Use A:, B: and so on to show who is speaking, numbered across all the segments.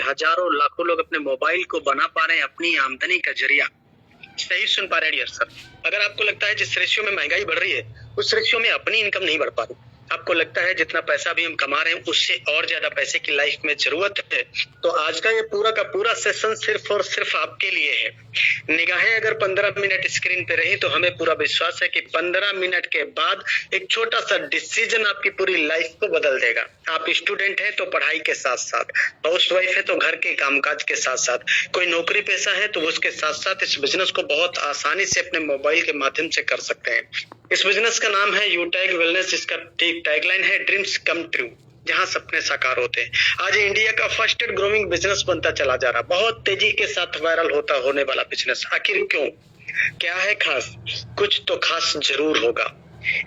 A: हजारों लाखों लोग अपने मोबाइल को बना पा रहे हैं अपनी आमदनी का जरिया। सही सुन पा रहे हैं डियर सर। अगर आपको लगता है जिस रेशियो में महंगाई बढ़ रही है उस रेशियो में अपनी इनकम नहीं बढ़ पा रही, आपको लगता है जितना पैसा भी हम कमा रहे हैं उससे और ज्यादा पैसे की लाइफ में जरूरत है, तो आज का ये पूरा का पूरा सेशन सिर्फ और सिर्फ आपके लिए है। निगाहें अगर 15 मिनट स्क्रीन पे रही तो हमें पूरा विश्वास है कि 15 मिनट के बाद एक छोटा सा डिसीजन आपकी पूरी लाइफ को बदल देगा। आप स्टूडेंट है तो पढ़ाई के साथ साथ, हाउस वाइफ है तो घर के कामकाज के साथ साथ, कोई नौकरी पेशा है तो उसके साथ साथ इस बिजनेस को बहुत आसानी से अपने मोबाइल के माध्यम से कर सकते हैं। इस बिजनेस का नाम है यूटैग वेलनेस, जिसका टैगलाइन है ड्रीम्स कम ट्रू, जहां सपने साकार होते हैं। आज इंडिया का फर्स्ट ग्रोइंग बिजनेस बनता चला जा रहा, बहुत तेजी के साथ वायरल होने वाला बिजनेस। आखिर क्यों, क्या है खास? कुछ तो खास जरूर होगा।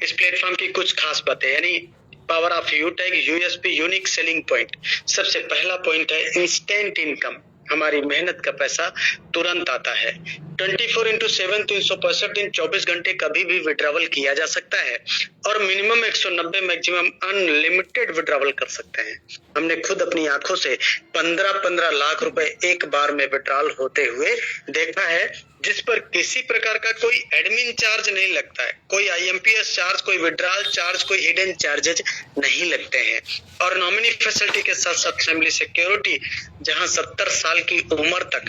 A: इस प्लेटफॉर्म की कुछ खास बातें, यानी पावर ऑफ यूटैग, यूएसपी, यूनिक सेलिंग पॉइंट। सबसे पहला पॉइंट है इंस्टेंट इनकम। हमारी मेहनत का पैसा तुरंत आता है। 24/7 365 दिन 24 घंटे कभी भी विड्रॉवल किया जा सकता है और मिनिमम 190 मैक्सिमम अनलिमिटेड विड्रॉवल कर सकते हैं। हमने खुद अपनी आंखों से 15-15 लाख रुपए एक बार में विड्रॉल होते हुए देखा है, जिस पर किसी प्रकार का कोई एडमिन चार्ज नहीं लगता है, कोई आईएमपीएस चार्ज, कोई विड्रॉल चार्ज, कोई हिडन चार्जेज नहीं लगते हैं। और नॉमिनी फैसिलिटी के साथ साथ फैमिली सिक्योरिटी, जहां 70 साल की उम्र तक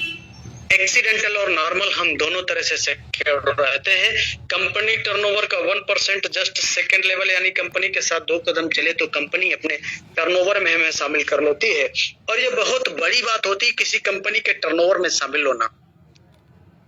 A: एक्सीडेंटल और नॉर्मल हम दोनों तरह से सिक्योर रहते हैं। कंपनी टर्नओवर का 1% जस्ट सेकंड लेवल, यानी कंपनी के साथ 2 कदम चले तो कंपनी अपने टर्नओवर में हमें शामिल कर लेती है। और ये बहुत बड़ी बात होती है किसी कंपनी के टर्नओवर में शामिल होना।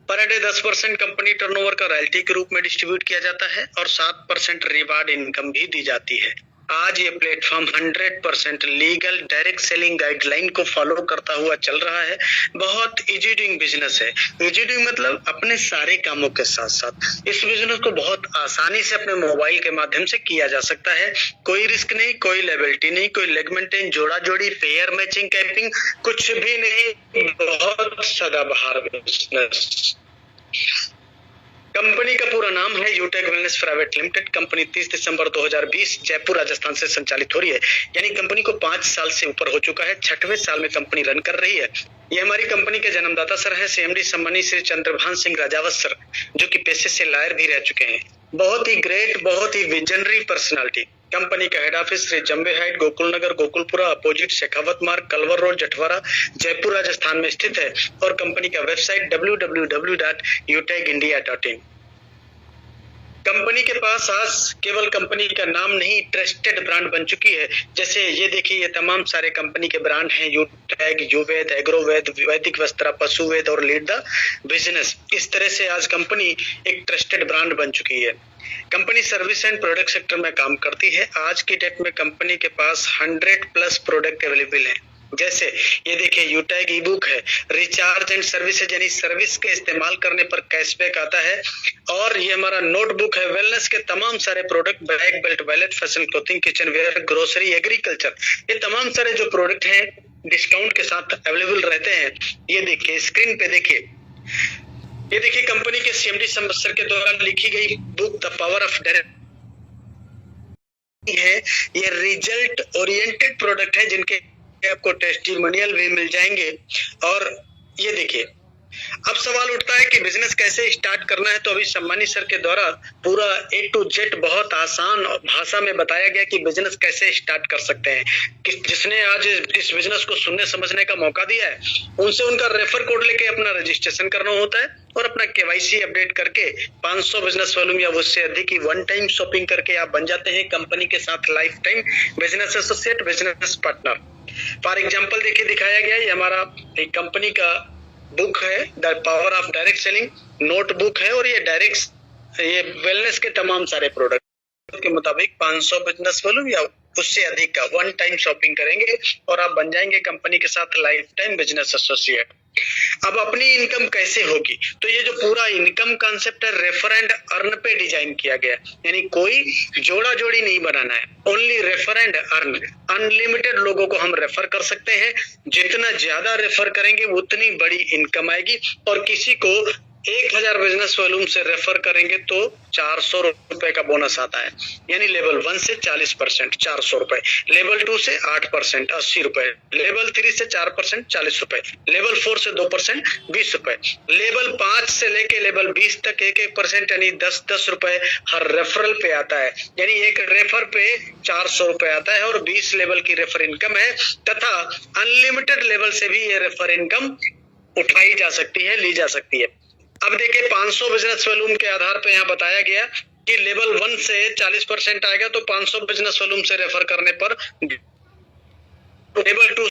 A: पर डे 10% कंपनी टर्नओवर का रॉयल्टी के रूप में डिस्ट्रीब्यूट किया जाता है और 7% रिवार्ड इनकम भी दी जाती है। आज ये platform 100% legal direct selling guideline को फॉलो करता हुआ चल रहा है। बहुत इजी डूइंग बिजनेस है। इजी डूइंग मतलब अपने सारे कामों के साथ साथ इस बिजनेस को बहुत आसानी से अपने मोबाइल के माध्यम से किया जा सकता है। कोई रिस्क नहीं, कोई लायबिलिटी नहीं, कोई लेग मेंटेन, जोड़ा जोड़ी, पेयर मैचिंग, कैपिंग, कुछ भी नहीं। बहुत सदाबहार बिजनेस। कंपनी का पूरा नाम है यूटैग वेलनेस प्राइवेट लिमिटेड। कंपनी 30 दिसंबर 2020 जयपुर राजस्थान से संचालित हो रही है, यानी कंपनी को 5 साल से ऊपर हो चुका है। 6वें साल में कंपनी रन कर रही है। ये हमारी कंपनी के जन्मदाता सर है सीएमडी सम्मानित श्री चंद्रभान सिंह राजावत सर, जो कि पेशे से लॉयर भी रह चुके हैं। बहुत ही ग्रेट, बहुत ही विजनरी पर्सनालिटी। कंपनी का head office Shri Jambe Height, Gokul Nagar, Gokulpura opposite Shekhawat Marg, Kalwar road, Jatwara, Jaipur Rajasthan में स्थित है। और कंपनी का वेबसाइट www.utagindia.in। कंपनी के पास आज केवल कंपनी का नाम नहीं, ट्रस्टेड ब्रांड बन चुकी है। जैसे ये देखिए, ये तमाम सारे कंपनी के ब्रांड हैं, यूटैग, युवेद, एग्रोवेद, वैदिक वस्त्रा, पशुवेद और लीड द बिजनेस। इस तरह से आज कंपनी एक ट्रस्टेड ब्रांड बन चुकी है। Company service and product sector में काम करती है। आज की डेट में कंपनी के पास 100+ प्रोडक्ट अवेलेबल है। जैसे ये देखिए, यूटैग ई बुक है, रिचार्ज एंड सर्विसेज, यानी सर्विस के इस्तेमाल करने पर कैशबैक आता है। और ये हमारा नोटबुक है, वेलनेस के तमाम सारे product, bag, belt, wallet, fashion, clothing, kitchenware, grocery, agriculture, ये तमाम सारे जो प्रोडक्ट हैं डिस्काउंट के साथ अवेलेबल रहते हैं। ये देखिए स्क्रीन पे देखिए, ये देखिए कंपनी के सीएमडी सर के द्वारा लिखी गई book the power of direct है। ये रिजल्ट ओरिएंटेड प्रोडक्ट है जिनके आपको टेस्टिमोनियल भी मिल जाएंगे। और ये देखिए, अब सवाल उठता है कि बिजनेस कैसे स्टार्ट करना है। तो अभी सम्मानी सर के द्वारा पूरा A to Z बहुत आसान भाषा में बताया गया कि बिजनेस कैसे स्टार्ट कर सकते हैं। जिसने आज इस बिजनेस को सुनने समझने का मौका दिया है, उनसे उनका रेफर कोड लेके अपना रजिस्ट्रेशन करना होता है और अपना KYC अपडेट करके 500 बिजनेस वॉल्यूम या उससे अधिक की 1 टाइम शॉपिंग करके आप बन जाते हैं कंपनी के साथ life time business associate, business partner. For example देखिए, दिखाया गया है, ये हमारा एक कंपनी का बुक है, the power of direct selling notebook है। और ये वेलनेस के तमाम सारे प्रोडक्ट के मुताबिक 500 बिजनेस वॉल्यूम या उससे अधिक का 1 टाइम शॉपिंग करेंगे और आप बन जाएंगे कंपनी के साथ लाइफ टाइम बिजनेस एसोसिएट। अब अपनी इनकम कैसे होगी? तो ये जो पूरा इनकम कॉन्सेप्ट है, रेफर एंड अर्न पे डिजाइन किया गया, यानी कोई जोड़ा जोड़ी नहीं बनाना है, only refer and earn. Unlimited लोगों को हम रेफर कर सकते हैं। जितना ज्यादा रेफर करेंगे उतनी बड़ी इनकम आएगी। और किसी को 1000 बिजनेस वॉल्यूम से रेफर करेंगे तो 400 रुपए का बोनस आता है, यानी लेवल 1 से 40% 400 रुपए, लेवल 2 से 8% 80 रुपए, लेवल 3 से 4% 40 रुपए, लेवल 4 से 2% 20 रुपए, लेवल 5 से लेके लेवल 20 तक 1% यानी 10 रुपए हर रेफरल पे आता है, यानी एक रेफर पे 400 रुपए आता है और 20 लेवल की रेफर इनकम है, तथा अनलिमिटेड लेवल से भी ये रेफर इनकम उठाई जा सकती है, ली जा सकती है। अब देखिए 500 बिजनेस वॉल्यूम के आधार पे यहाँ बताया गया कि लेवल 1 से 40% आएगा तो 500 बिजनेस वॉल्यूम से रेफर करने पर लेवल 2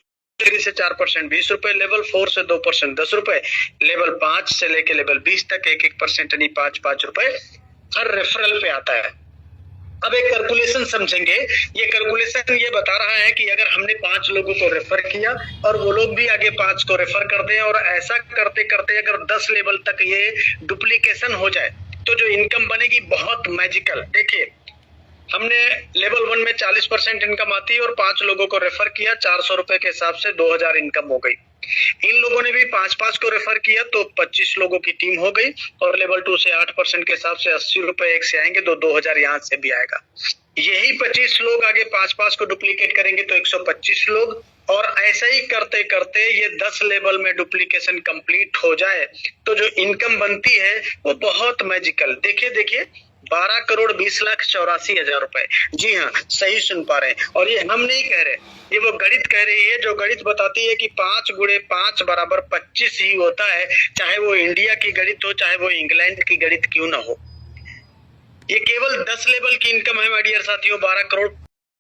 A: से 4% 20 रुपए, लेवल 4 से 2% 10 रुपए, लेवल 5 से लेके लेवल 20 तक 1% यानी 5 रुपए हर रेफरल पे आता है। अब एक कैलकुलेशन समझेंगे, ये कैलकुलेशन ये बता रहा है कि अगर हमने 5 लोगों को रेफर किया और वो लोग भी आगे 5 को रेफर कर दें और ऐसा करते करते अगर 10 लेवल तक ये डुप्लीकेशन हो जाए तो जो इनकम बनेगी बहुत मैजिकल। देखिए हमने लेवल 1 में 40% इनकम आती है और 5 लोगों को रेफर किया, 400 रुपए के हिसाब से 2000 इनकम हो गई। इन लोगों ने भी 5 को रेफर किया तो 25 लोगों की टीम हो गई और लेवल 2 से 8% के हिसाब से 80 रुपए एक से आएंगे तो 2000 यहाँ से भी आएगा। यही 25 लोग आगे 5 को डुप्लीकेट करेंगे तो 125 लोग, और ऐसा ही करते करते ये 10 लेवल में डुप्लीकेशन कंप्लीट हो जाए तो जो इनकम बनती है वो बहुत मैजिकल। देखिए 12,20,84,000 रुपए। जी हाँ, सही सुन पा रहे हैं, और ये हम नहीं कह रहे, ये वो गणित कह रही है जो गणित बताती है कि 5 गुणे 5 बराबर 25 ही होता है, चाहे वो इंडिया की गणित हो चाहे वो इंग्लैंड की गणित क्यों ना हो। ये केवल 10 लेवल की इनकम है माय डियर साथियों, 12 करोड़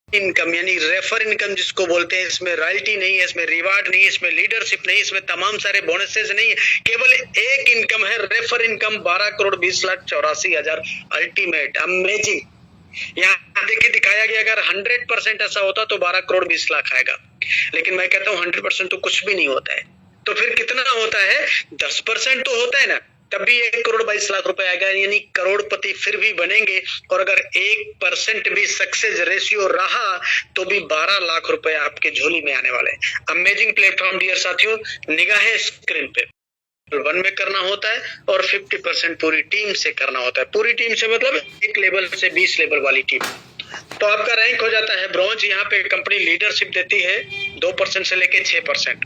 A: इनकम यानी रेफर इनकम जिसको बोलते हैं। इसमें रॉयल्टी नहीं है, इसमें रिवार्ड नहीं है, इसमें लीडरशिप नहीं, इसमें तमाम सारे बोनसेस नहीं है, केवल एक इनकम है रेफर इनकम 12,20,84,000 अल्टीमेट अमेजिंग। यहाँ देखिए दिखाया गया अगर 100% ऐसा होता तो 12,20,00,000 आएगा, लेकिन मैं कहता हूँ 100% तो कुछ भी नहीं होता है, तो फिर कितना होता है? 10% तो होता है ना, तब भी 1,22,00,000 रुपए आएगा, यानी करोड़पति फिर भी बनेंगे। और अगर 1% भी सक्सेस रेशियो रहा तो भी 12 लाख रुपए आपके झोली में आने वाले हैं। अमेजिंग प्लेटफॉर्म डियर साथियों, निगाहें स्क्रीन पे 1 में करना होता है और 50% पूरी टीम से करना होता है। पूरी टीम से मतलब 1 लेवल से 20 लेवल वाली टीम, तो आपका रैंक हो जाता है ब्रॉन्ज। यहाँ पे कंपनी लीडरशिप देती है 2% से लेके 6%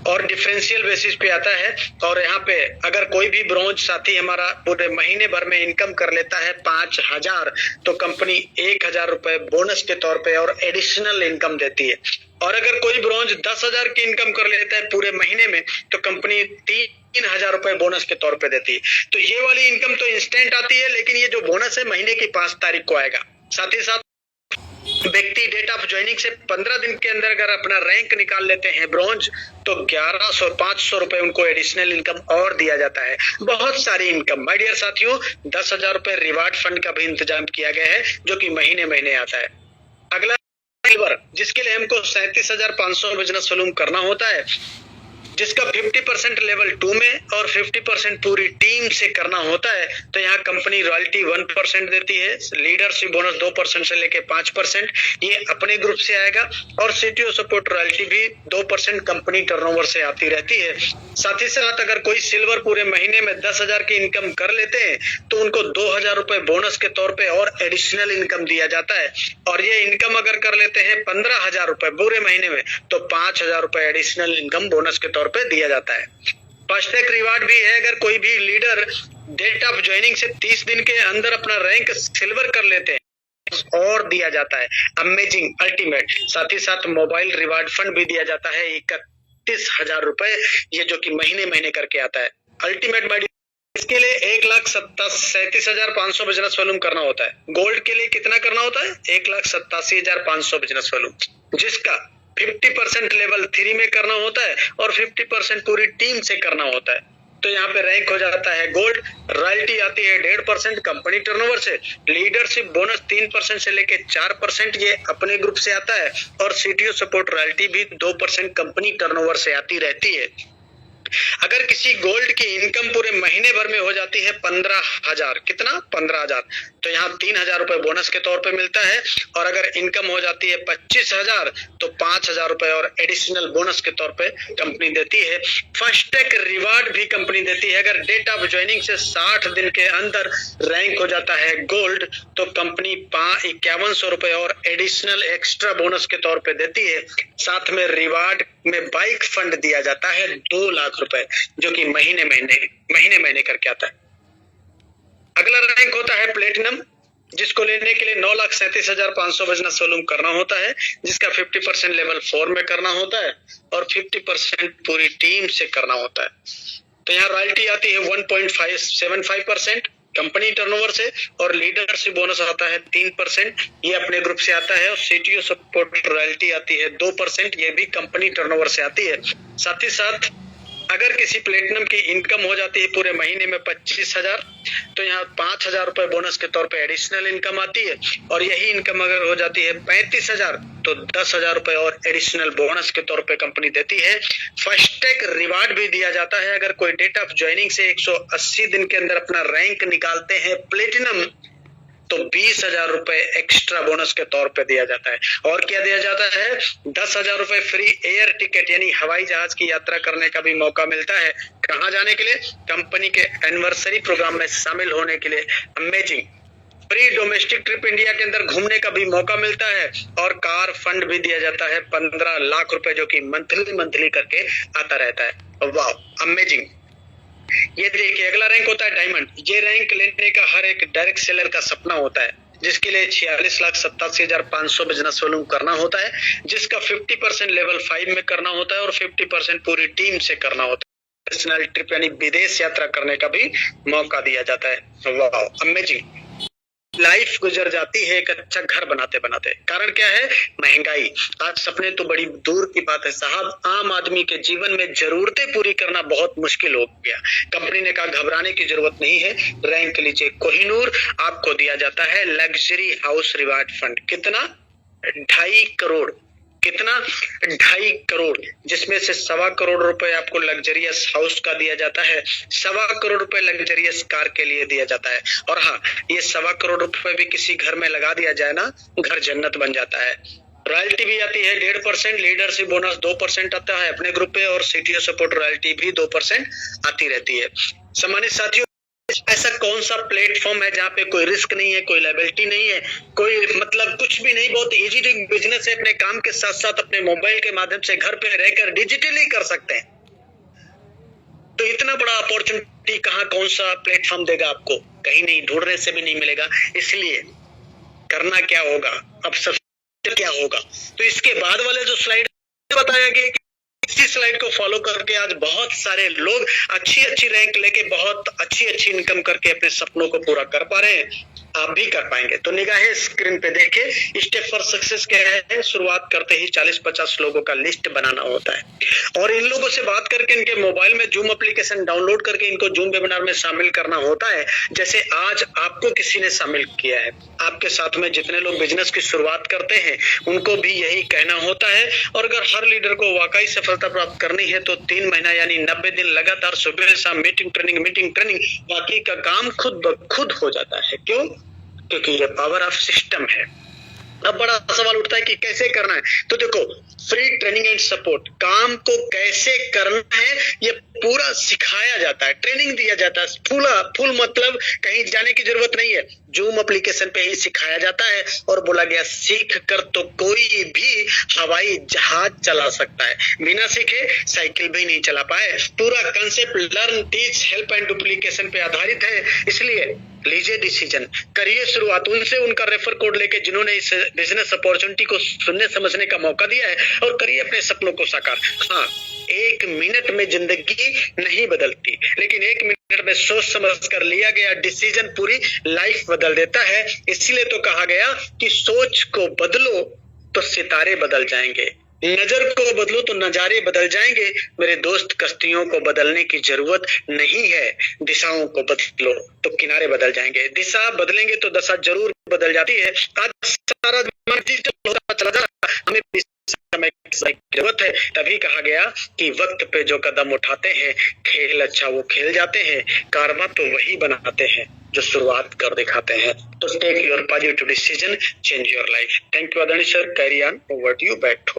A: और डिफरेंशियल बेसिस पे आता है। और यहाँ पे अगर कोई भी ब्रॉन्ज साथी हमारा पूरे महीने भर में इनकम कर लेता है 5,000 तो कंपनी 1,000 रुपए बोनस के तौर पे और एडिशनल इनकम देती है। और अगर कोई ब्रॉन्ज 10,000 की इनकम कर लेता है पूरे महीने में तो कंपनी 3,000 रुपए बोनस के तौर पे देती है। तो ये वाली इनकम तो इंस्टेंट आती है, लेकिन ये जो बोनस है महीने की 5 तारीख को आएगा। साथ ही साथ व्यक्ति डेट ऑफ ज्वाइनिंग से 15 दिन के अंदर अगर अपना रैंक निकाल लेते हैं ब्रॉन्ज तो 500 रुपए उनको एडिशनल इनकम और दिया जाता है। बहुत सारी इनकम माय डियर साथियों। 10,000 रुपए रिवार्ड फंड का भी इंतजाम किया गया है जो कि महीने महीने आता है। अगला सिल्वर, जिसके लिए हमको 37,500 बिजनेस वॉल्यूम करना होता है, जिसका 50% लेवल 2 में और 50% पूरी टीम से करना होता है। तो यहाँ कंपनी रॉयल्टी 1% देती है, लीडरशिप बोनस 2% से लेके 5% ये अपने ग्रुप से आएगा, और सीटीओ सपोर्ट रॉयल्टी भी 2% कंपनी टर्नओवर से आती रहती है। साथ ही साथ अगर कोई सिल्वर पूरे महीने में 10,000 की इनकम कर लेते हैं तो उनको 2,000 रुपए बोनस के तौर पे और एडिशनल इनकम दिया जाता है। और ये इनकम अगर कर लेते हैं 15,000 रुपए पूरे महीने में तो 5,000 रुपए एडिशनल इनकम बोनस के तौर पे दिया जाता है। फास्टैग रिवार्ड भी है, अगर कोई भी लीडर डेट ऑफ ज्वाइनिंग से 30 दिन के अंदर अपना रैंक सिल्वर कर लेते हैं और दिया जाता है। Amazing ultimate. साथ ही साथ मोबाइल रिवार्ड फंड भी दिया जाता है 31,000 रुपए, ये जो कि महीने महीने करके आता है। अल्टीमेट बाइड इसके लिए 1,37,500 बिजनेस वॉल्यूम करना होता है। गोल्ड के लिए कितना करना होता है? 1,87,500 बिजनेस वॉल्यूम, जिसका 50% लेवल 3 में करना होता है और 50% पूरी टीम से करना होता है। तो यहाँ पे रैंक हो जाता है गोल्ड। रॉयल्टी आती है 1.5% कंपनी टर्नओवर से, लीडरशिप बोनस 3% से लेके 4% ये अपने ग्रुप से आता है, और सीटीओ सपोर्ट रॉयल्टी भी 2% कंपनी टर्नओवर से आती रहती है। अगर किसी गोल्ड की इनकम पूरे महीने भर में हो जाती है 15,000, कितना 15,000, तो यहाँ 3,000 रुपए बोनस के तौर पे मिलता है। और अगर इनकम हो जाती है 25,000 तो 5,000 रुपए और एडिशनल बोनस के तौर पे कंपनी देती है। फास्टैग रिवार्ड भी कंपनी देती है। अगर डेट ऑफ ज्वाइनिंग से 60 दिन के अंदर रैंक हो जाता है गोल्ड तो कंपनी 5100 रुपए और एडिशनल एक्स्ट्रा बोनस के तौर पे देती है। साथ में रिवार्ड में बाइक फंड दिया जाता है 2 लाख रुपए, जो कि महीने महीने करके आता है। अगला रैंक होता है प्लेटिनम, जिसको लेने के लिए 9,37,500 बिजनेस वॉल्यूम करना होता है, जिसका 50% लेवल 4 में करना होता है और 50% पूरी टीम से करना होता है। तो यहाँ रॉयल्टी आती है 1.575% कंपनी टर्नओवर से और लीडरशिप बोनस आता है 3%, ये अपने ग्रुप से आता है। और सीटीओ सपोर्ट रॉयल्टी आती है 2%, ये भी कंपनी टर्नओवर से आती है। साथ ही साथ अगर किसी प्लेटिनम की इनकम हो जाती है पूरे महीने में 25,000 तो यहाँ 5,000 रुपए बोनस के तौर पे एडिशनल इनकम आती है। और यही इनकम अगर हो जाती है 35,000 तो 10,000 रुपए और एडिशनल बोनस के तौर पे कंपनी देती है। फास्टैग रिवार्ड भी दिया जाता है। अगर कोई डेट ऑफ ज्वाइनिंग से 180 दिन के अंदर अपना रैंक निकालते हैं प्लेटिनम तो 20,000 रुपए एक्स्ट्रा बोनस के तौर पे दिया जाता है। और क्या दिया जाता है? 10,000 रुपए फ्री एयर टिकट यानी हवाई जहाज की यात्रा करने का भी मौका मिलता है। कहाँ जाने के लिए? कंपनी के एनिवर्सरी प्रोग्राम में शामिल होने के लिए। Amazing. Free domestic trip India के अंदर घूमने का भी मौका मिलता है और कार फंड भी दिया जाता है 15 लाख रुपए, जो कि मंथली करके आता रहता है। वाह, अमेजिंग। ये देखिए अगला रैंक होता है डायमंड। ये रैंक लेने का हर एक डायरेक्ट सेलर का सपना होता है, जिसके लिए 46,87,500 बिजनेस वॉल्यूम करना होता है, जिसका 50% लेवल 5 में करना होता है और 50% पूरी टीम से करना होता है। पर्सनल ट्रिप यानी विदेश यात्रा करने का भी मौका दिया जाता है। वाह, अमेजिंग। लाइफ गुजर जाती है एक अच्छा घर बनाते बनाते। कारण क्या है? महंगाई। आज सपने तो बड़ी दूर की बात है साहब, आम आदमी के जीवन में जरूरतें पूरी करना बहुत मुश्किल हो गया। कंपनी ने कहा घबराने की जरूरत नहीं है, रैंक लीजिए कोहिनूर। आपको दिया जाता है लग्जरी हाउस रिवार्ड फंड। कितना? 2.5 करोड़। कितना? 2.5 करोड़, जिसमें से 1.25 करोड़ रुपए आपको लग्जरियस हाउस का दिया जाता है, 1.25 करोड़ रुपए लग्जरियस कार के लिए दिया जाता है। और हाँ, ये 1.25 करोड़ रुपए भी किसी घर में लगा दिया जाए ना, घर जन्नत बन जाता है। रॉयल्टी भी आती है 1.5%, लीडरशिप बोनस 2% आता है अपने ग्रुप पे और सीटीओ सपोर्ट रॉयल्टी भी 2% आती रहती है। सम्मानित साथियों, ऐसा कौन सा प्लेटफॉर्म है जहाँ पे कोई रिस्क नहीं है, कोई लायबिलिटी नहीं है, कोई मतलब कुछ भी नहीं, बहुत इजी बिजनेस है। अपने काम के साथ साथ अपने मोबाइल के माध्यम से घर पे रहकर डिजिटली कर सकते हैं। तो इतना बड़ा अपॉर्चुनिटी कहाँ, कौन सा प्लेटफॉर्म देगा आपको? कहीं नहीं, ढूंढने से भी नहीं मिलेगा। इसलिए करना क्या होगा, अब सबसे क्या होगा, तो इसके बाद वाले जो स्लाइड बताया गया, इसी स्लाइड को फॉलो करके आज बहुत सारे लोग अच्छी रैंक लेके बहुत अच्छी इनकम करके अपने सपनों को पूरा कर पा रहे हैं। आप भी कर पाएंगे। तो निगाहें स्क्रीन पे देखे। स्टेप फॉर सक्सेस क्या है? शुरुआत करते ही 40-50 लोगों का लिस्ट बनाना होता है और इन लोगों से बात करके इनके मोबाइल में जूम एप्लीकेशन डाउनलोड करके इनको जूम वेबिनार में शामिल करना होता है। जैसे आज आपको किसी ने शामिल किया है, आपके साथ में जितने लोग बिजनेस की शुरुआत करते हैं उनको भी यही कहना होता है। और अगर हर लीडर को वाकई सफलता प्राप्त करनी है तो 3 महीना यानी 90 दिन लगातार सुबह शाम मीटिंग ट्रेनिंग बाकी का काम खुद ब खुद हो जाता है। क्यों? क्योंकि ये पावर ऑफ सिस्टम है। अब बड़ा सवाल उठता है कि कैसे करना है। तो देखो, फ्री ट्रेनिंग एंड सपोर्ट, काम को कैसे करना है ये पूरा सिखाया जाता है, ट्रेनिंग दिया जाता है। फुल मतलब कहीं जाने की जरूरत नहीं है, जूम एप्लीकेशन पे ही सिखाया जाता है। और बोला गया सीख कर तो कोई भी हवाई जहाज चला सकता है, बिना सीखे साइकिल भी नहीं चला पाए। पूरा concept learn teach help and duplication पे आधारित है। इसलिए लीजिए डिसीजन, करिए शुरुआत उनसे, उनका रेफर कोड लेके जिन्होंने इस बिजनेस अपॉर्चुनिटी को सुनने समझने का मौका दिया है, और करिए अपने सपनों को साकार। हाँ, 1 मिनट में जिंदगी नहीं बदलती, लेकिन 1 मिनट में सोच समझ कर लिया गया डिसीजन पूरी लाइफ बदल देता है। इसीलिए तो कहा गया कि सोच को बदलो तो सितारे बदल जाएंगे, नजर को बदलो तो नजारे बदल जाएंगे। मेरे दोस्त, कश्तियों को बदलने की जरूरत नहीं है, दिशाओं को बदलो तो किनारे बदल जाएंगे। दिशा बदलेंगे तो दशा जरूर बदल जाती है। आज सारा डिजिटल होता चला जा रहा है, हमें समय जरूरत है। तभी कहा गया कि वक्त पे जो कदम उठाते हैं, खेल अच्छा वो खेल जाते हैं, कारवा तो वही बनाते हैं जो शुरुआत कर दिखाते हैं। तो take your positive decision, change your life. Thank you आदरणीय sir, carry on, over to you, back to